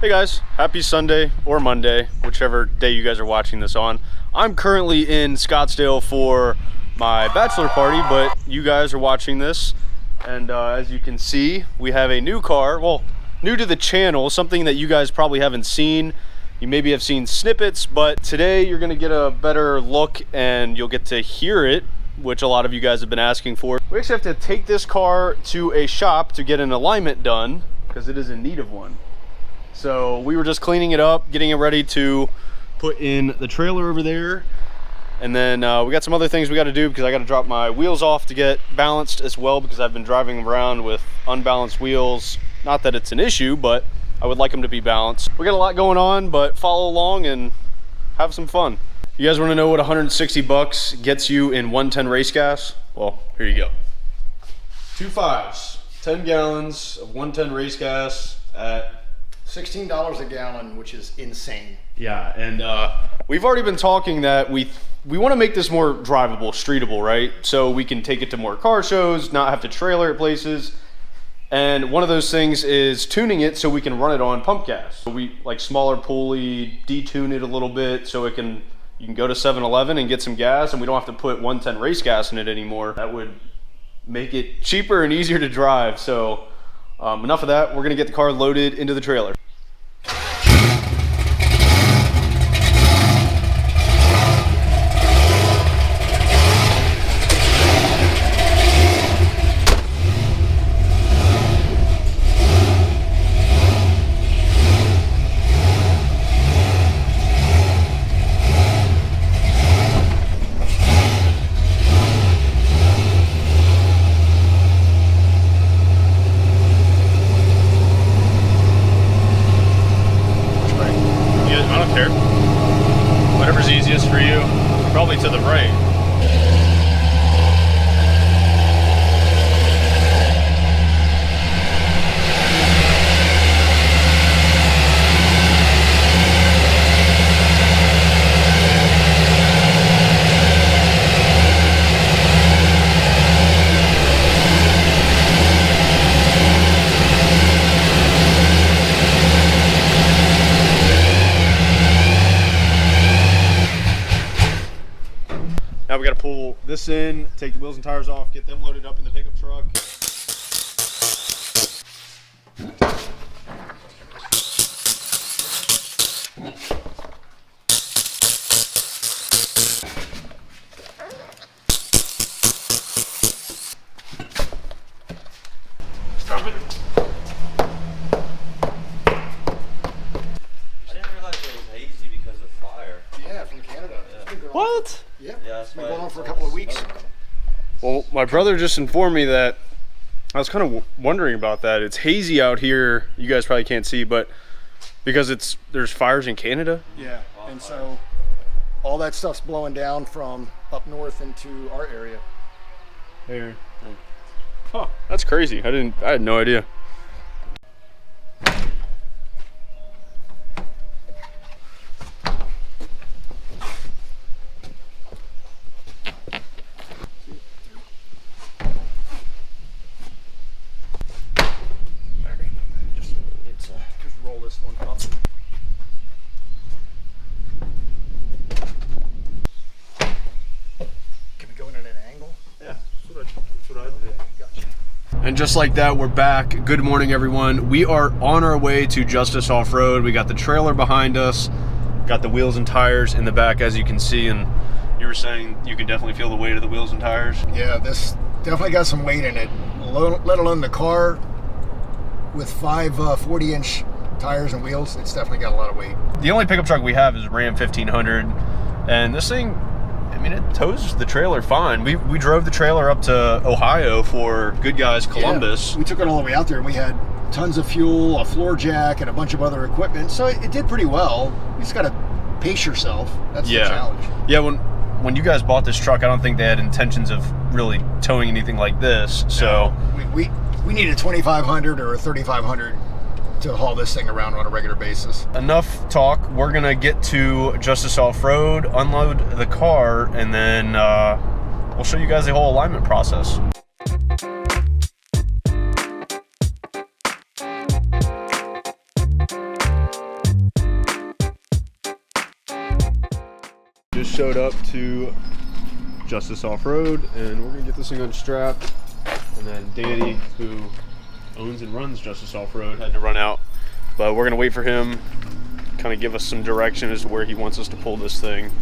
Hey guys, happy Sunday or Monday, whichever day you guys are watching this on. I'm currently in Scottsdale for my bachelor party, but you guys are watching this. And as you can see, we have a new car, well, new to the channel, something that you guys probably haven't seen. You maybe have seen snippets, but today you're gonna get a better look and you'll get to hear it, which a lot of you guys have been asking for. We actually have to take this car to a shop to get an alignment done because it is in need of one. So we were just cleaning it up, getting it ready to put in the trailer over there. And then we got some other things we got to do because I got to drop my wheels off to get balanced as well, because I've been driving around with unbalanced wheels. Not that it's an issue, but I would like them to be balanced. We got a lot going on, but follow along and have some fun. You guys want to know what 160 bucks gets you in 110 race gas? Well, here you go. 2 5s, 10 gallons of 110 race gas at $16 a gallon, which is insane. Yeah, and we've already been talking that we want to make this more drivable, streetable, right? So we can take it to more car shows, not have to trailer at places. And one of those things is tuning it so we can run it on pump gas. So we like smaller pulley, detune it a little bit so you can go to 7-Eleven and get some gas, and we don't have to put 110 race gas in it anymore. That would make it cheaper and easier to drive. So enough of that. We're gonna get the car loaded into the trailer. Whatever's easiest for you, probably to the right. Now we got to pull this in, take the wheels and tires off, get them loaded up in the pickup truck. Stop it. I didn't realize it was hazy because of fire. Yeah, from Canada. Yeah. What? Yeah, Yeah, it's been going on for a couple of weeks. Well, my brother just informed me that I was kind of wondering about that. It's hazy out here. You guys probably can't see, but because there's fires in Canada. Yeah, and so all that stuff's blowing down from up north into our area. Here. Huh, that's crazy. I had no idea. Just roll this one up. Can we go in at an angle? Yeah, that's what I did. Gotcha. And just like that, we're back. Good morning, everyone. We are on our way to Justice Off-Road. We got the trailer behind us, got the wheels and tires in the back, as you can see, and you were saying you can definitely feel the weight of the wheels and tires. Yeah, this definitely got some weight in it, let alone the car with 5 40-inch tires and wheels. It's definitely got a lot of weight. The only pickup truck we have is Ram 1500, and this thing, I mean, it tows the trailer fine. We drove the trailer up to Ohio for Good Guys Columbus. Yeah, we took it all the way out there, and we had tons of fuel, a floor jack, and a bunch of other equipment, so it did pretty well. You just got to pace yourself. That's the challenge. Yeah, when you guys bought this truck, I don't think they had intentions of really towing anything like this. So we need a 2500 or a 3500 to haul this thing around on a regular basis. Enough talk. We're gonna get to Justice Off-Road, unload the car, and then we'll show you guys the whole alignment process. just showed up to Justice Off-Road, and we're gonna get this thing unstrapped. And then Danny, who owns and runs Justice Off-Road, had to run out, but we're gonna wait for him, kind of give us some direction as to where he wants us to pull this thing.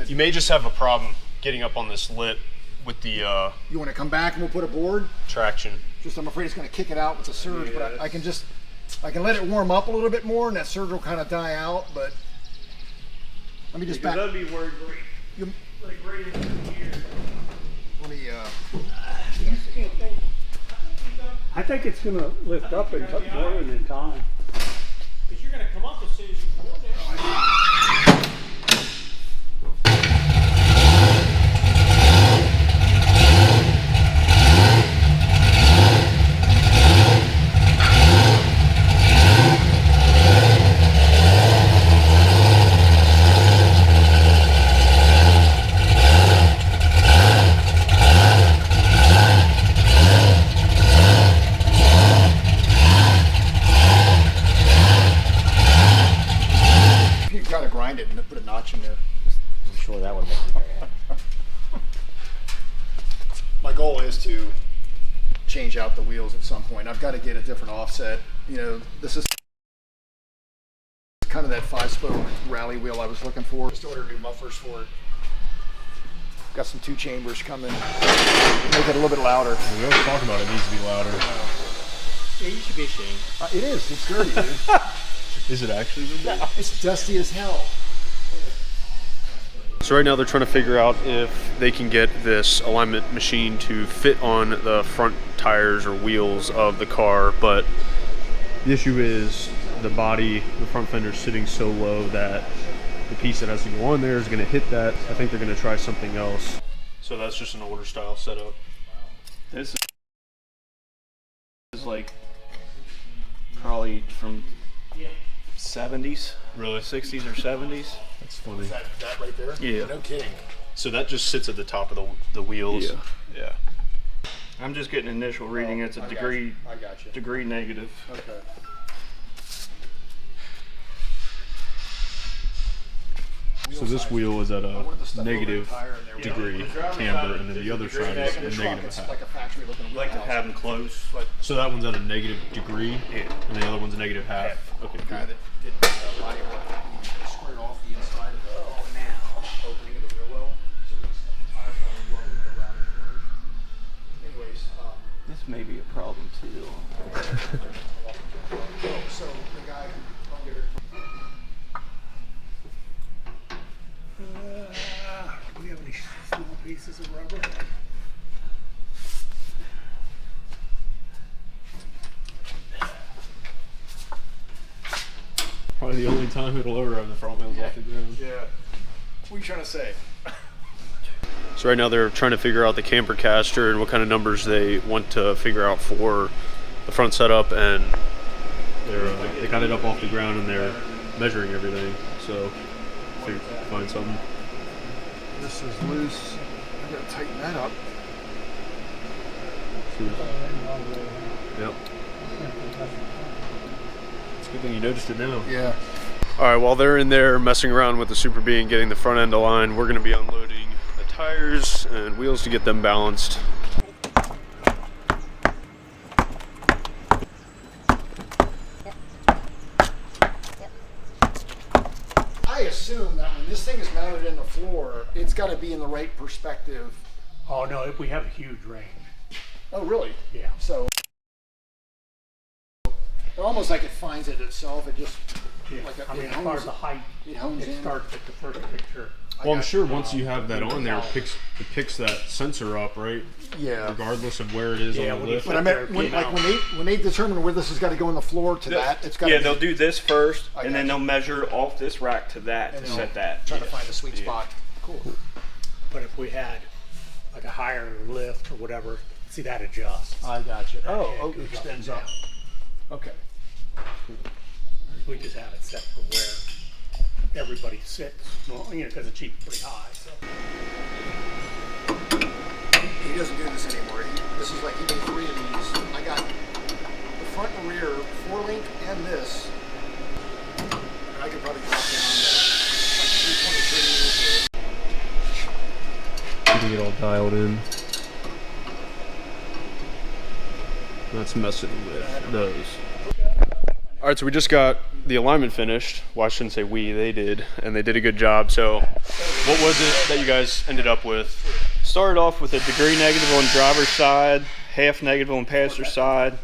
You may just have a problem getting up on this lip with the You want to come back and we'll put a board? traction. Just I'm afraid it's going to kick it out with the surge, but I can let it warm up a little bit more, and that surge will kind of die out. But let me just back. That'd be worried. Like right into here. Let me. I think it's gonna lift up and cut boiling in time. Because you're gonna come up as soon as you go there. Sure, that would make me very happy. My goal is to change out the wheels at some point. I've got to get a different offset. You know, this is kind of that 5-spoke rally wheel I was looking for. Just ordered new mufflers for it. Got some 2 chambers coming. Make it a little bit louder. We always talk about it needs to be louder. Yeah, you should be ashamed. It is. It's dirty, dude. Is it actually? No, it's dusty as hell. So right now they're trying to figure out if they can get this alignment machine to fit on the front tires or wheels of the car, but the issue is the body, the front fender is sitting so low that the piece that has to go on there is going to hit that. I think they're going to try something else. So that's just an older style setup. This is like probably from 70s, Really? 60s or 70s. That's funny. That right there? Yeah. No kidding. So that just sits at the top of the wheels. Yeah. Yeah. I'm just getting an initial reading. It's a I got you. degree negative. Okay. So this wheel is at a negative degree camber, and then the other side is a negative It's half. like a factory looking like to have them close. So that one's at a negative degree, Yeah. and the other one's a negative half. Okay, cool. guy that did body work. He squared off the inside of the opening of the rear well. So we just have tires on the wall around the corners. Anyways, This may be a problem too. so the guy do we have any small pieces of rubber? Probably the only time it'll ever have the front wheels off the ground. Yeah. What are you trying to say? So right now they're trying to figure out the camper caster and what kind of numbers they want to figure out for the front setup, and they got it up off the ground and they're measuring everything. So find something. This is loose. I gotta tighten that up. Yep. It's a good thing you noticed it now. Yeah. All right, while they're in there messing around with the Super Bee and getting the front end aligned, we're going to be unloading the tires and wheels to get them balanced. I assume that when this thing is mounted in the floor, it's got to be in the right perspective. Oh no, we have a huge range. Oh, really? Yeah. So, almost like it finds it itself. It just, like I mean, as far as the height, it hones it in. starts at the first picture. Well, I'm sure once you have that on there, it picks that sensor up, right? Yeah. Regardless of where it is Yeah, on the when you lift. But I meant when they determine where this has got to go in the floor to that, it's got to Yeah, be they'll do this first, I and then got they'll measure off this rack to that And to they'll set that. try to find the sweet spot. Cool. But if we had like a higher lift or whatever, see that adjusts. I got you. That head Oh, goes it extends up. down. Okay. We just have it set for where everybody sits, well, you know, because the Jeep's pretty high. So. He doesn't do this anymore. This is like he made 3 of these. I got the front and rear 4-link and this. And I could probably drop down to like 323. Getting it all dialed in. That's messing with those. All right, so we just got the alignment finished. Well, I shouldn't say we, they did, and they did a good job. So what was it that you guys ended up with? Started off with a degree negative on driver's side, half negative on passenger side,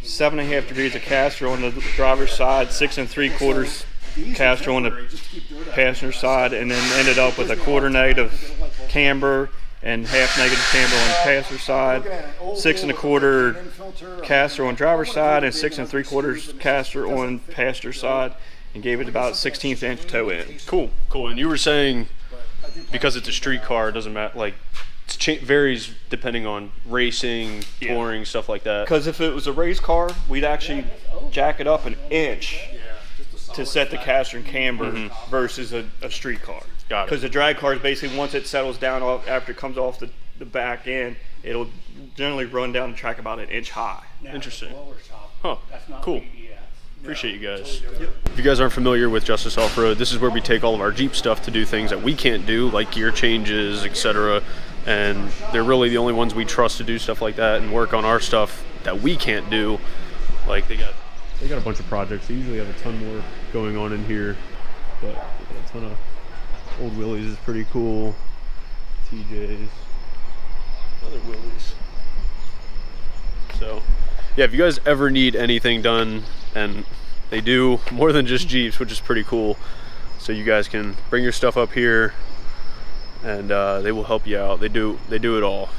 7.5 degrees of caster on the driver's side, 6 3/4 caster on the passenger side, and then ended up with a quarter negative camber and half negative camber on the passenger side, 6 1/4 caster on driver's side, and 6 3/4 caster on passenger side, and gave it about 1/16 inch toe in. Cool, cool. And you were saying because it's a street car, it doesn't matter, like it varies depending on racing, touring, stuff like that. Because if it was a race car, we'd actually jack it up an inch to set the caster and camber versus a street car. Got it. Because the drag car is basically, once it settles down after it comes off the back end, it'll generally run down the track about an inch high. Interesting. Lower top, Huh, that's not cool. BES. Appreciate you guys. If you guys aren't familiar with Justice Off-Road, this is where we take all of our Jeep stuff to do things that we can't do, like gear changes, etc. And they're really the only ones we trust to do stuff like that and work on our stuff that we can't do. Like they got a bunch of projects. They usually have a ton more going on in here, but they got a ton of old Willys is pretty cool. TJs, other Willys. So yeah, if you guys ever need anything done, and they do more than just Jeeps, which is pretty cool, so you guys can bring your stuff up here and they will help you out. They do it all.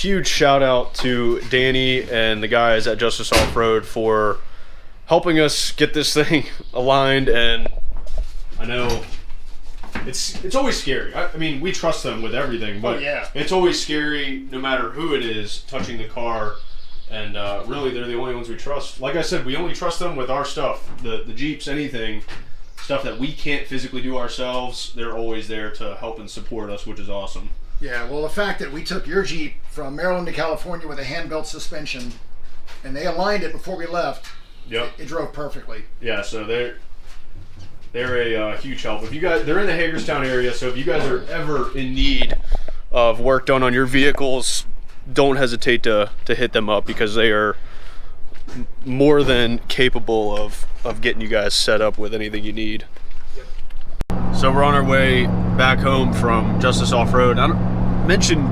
huge shout out to Danny and the guys at Justice Off-Road for helping us get this thing aligned. And I know it's always scary. I mean, we trust them with everything, but yeah, it's always scary no matter who it is touching the car. And really, they're the only ones we trust. Like I said, we only trust them with our stuff, the Jeeps, anything, stuff that we can't physically do ourselves. They're always there to help and support us, which is awesome. Yeah, well, the fact that we took your Jeep from Maryland to California with a hand-built suspension, and they aligned it before we left, Yep. it drove perfectly. Yeah, so they're a huge help. If you guys, they're in the Hagerstown area, so if you guys are ever in need of work done on your vehicles, don't hesitate to hit them up, because they are more than capable of getting you guys set up with anything you need. So we're on our way back home from Justice Off-Road. I mentioned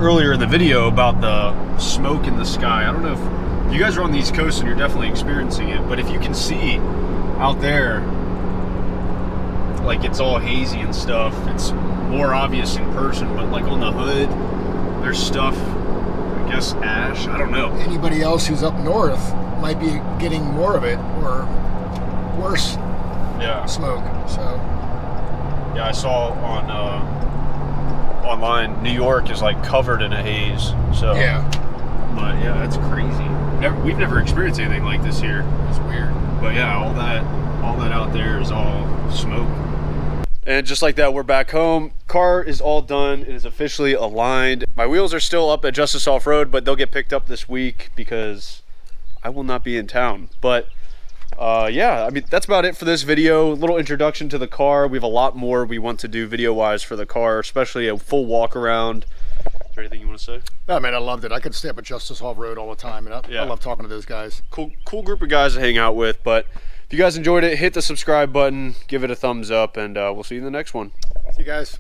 earlier in the video about the smoke in the sky. I don't know if you guys are on the East Coast and you're definitely experiencing it, but if you can see out there, like, it's all hazy and stuff. It's more obvious in person, but like on the hood, there's stuff, I guess ash, I don't know. Anybody else who's up north might be getting more of it, or worse smoke. So Yeah, I saw on online, New York is like covered in a haze. So yeah, but yeah, that's crazy. We've never experienced anything like this here. it's weird. But yeah, all that out there is all smoke. And just like that, we're back home. Car is all done. It is officially aligned. My wheels are still up at Justice Off-Road, but they'll get picked up this week because I will not be in town. But yeah, I mean, that's about it for this video. A little introduction to the car. We have a lot more we want to do video-wise for the car, especially a full walk around. Is there anything you want to say? No, man, I loved it. I could stay up at Justice Off-Road all the time, and I love talking to those guys. Cool group of guys to hang out with. But if you guys enjoyed it, hit the subscribe button, give it a thumbs up, and we'll see you in the next one. See you guys.